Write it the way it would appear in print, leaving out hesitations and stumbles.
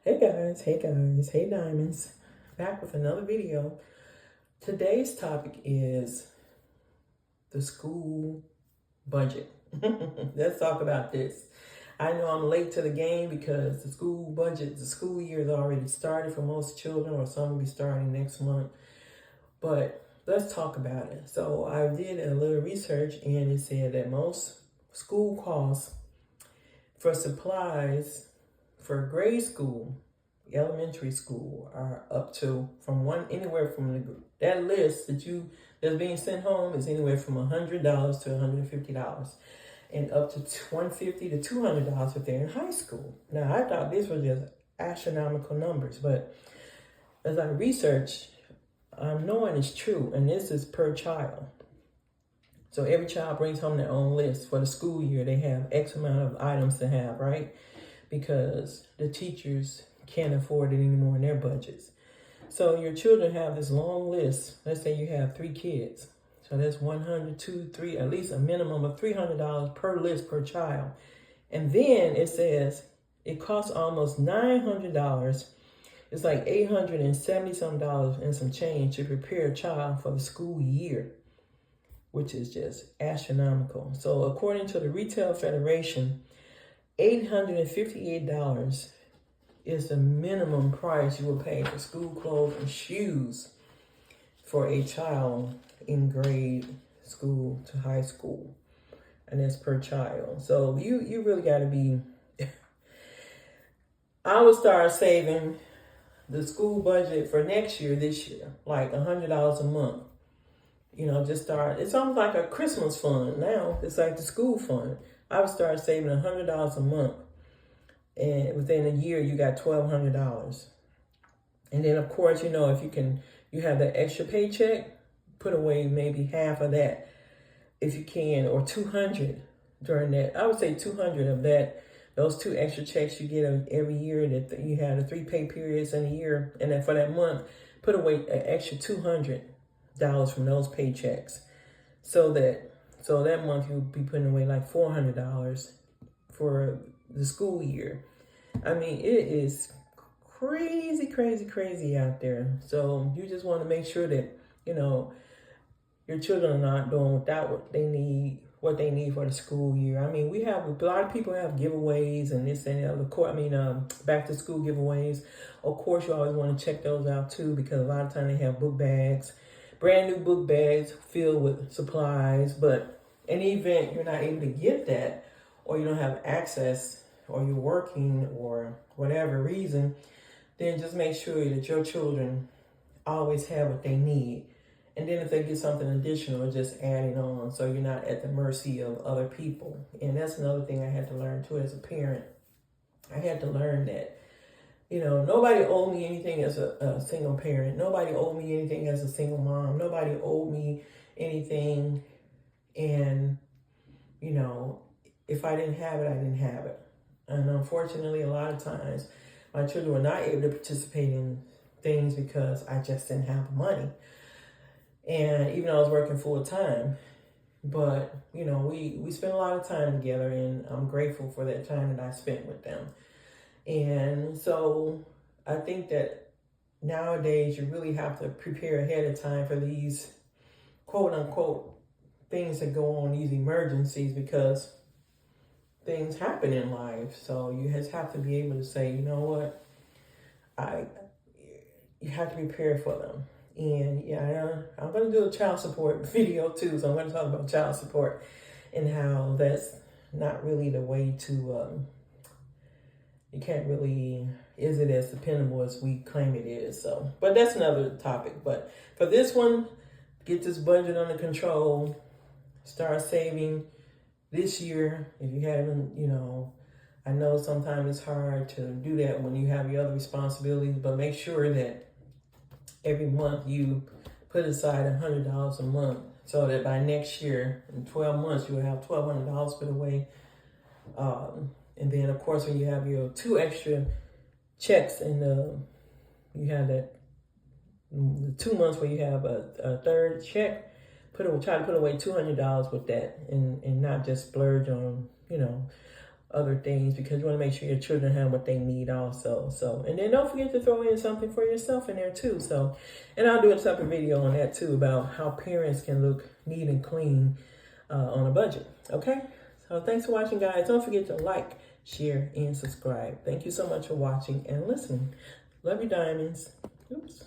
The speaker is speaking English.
Hey guys, hey diamonds. Back with another video. Today's topic is the school budget. Let's talk about this. I know I'm late to the game because the school budget, the school year has already started for most children, or some will be starting next month. But let's talk about it. So I did a little research and it said that most school costs for supplies for grade school, elementary school, are up to anywhere from that list that's being sent home is anywhere from $100 to $150, and up to $150 to $200 if they're in high school. Now I thought these were just astronomical numbers, but as I researched, I'm knowing it's true, and this is per child. So every child brings home their own list for the school year. They have X amount of items to have, right? Because the teachers can't afford it anymore in their budgets. So your children have this long list. Let's say you have 3 kids. So that's 100, 2, 3, at least a minimum of $300 per list per child. And then it says it costs almost $900. It's like $870 some dollars and some change to prepare a child for the school year, which is just astronomical. So according to the Retail Federation, $858 is the minimum price you will pay for school clothes and shoes for a child in grade school to high school. And that's per child. So you really got to be... I would start saving the school budget for next year, this year, like $100 a month. Just start. It's almost like a Christmas fund now. It's like the school fund. I would start saving $100 a month. And within a year, you got $1,200. And then, of course, if you have that extra paycheck, put away maybe half of that if you can, or $200 during that. I would say $200 of that, those 2 extra checks you get every year, that you have the 3 pay periods in a year, and then for that month, put away an extra $200 from those paychecks, so that month you'll be putting away like $400 for the school year. I mean, it is crazy out there. So you just want to make sure that your children are not doing without what they need for the school year. I mean, we have a lot of people have giveaways and this and the other. Back to school giveaways. Of course, you always want to check those out too, because a lot of times they have book bags, brand new book bags filled with supplies. But in the event you're not able to get that, or you don't have access, or you're working, or whatever reason, then just make sure that your children always have what they need. And then if they get something additional, just add it on, so you're not at the mercy of other people. And that's another thing I had to learn too as a parent. I had to learn that, nobody owed me anything as a single parent. Nobody owed me anything as a single mom. Nobody owed me anything. And, if I didn't have it, I didn't have it. And unfortunately, a lot of times, my children were not able to participate in things because I just didn't have the money. And even though I was working full time, but we spent a lot of time together, and I'm grateful for that time that I spent with them. And so I think that nowadays you really have to prepare ahead of time for these quote unquote things that go on, these emergencies, because things happen in life. So you just have to be able to say, you know what, you have to prepare for them. And I'm going to do a child support video too. So I'm going to talk about child support and how that's not really the way to, you can't really, is it as dependable as we claim it is? So, but that's another topic. But for this one, get this budget under control, start saving this year. If you haven't, I know sometimes it's hard to do that when you have your other responsibilities, but make sure that every month you put aside $100 a month, so that by next year, in 12 months, you will have $1,200 put away. And then, of course, when you have your 2 extra checks, and you have the 2 months where you have a third check, try to put away $200 with that, and not just splurge on, other things, because you want to make sure your children have what they need also. So, and then don't forget to throw in something for yourself in there too. So, and I'll do a separate video on that too, about how parents can look neat and clean on a budget. Okay, so thanks for watching, guys. Don't forget to like, share, and subscribe. Thank you so much for watching and listening. Love you, diamonds. Oops.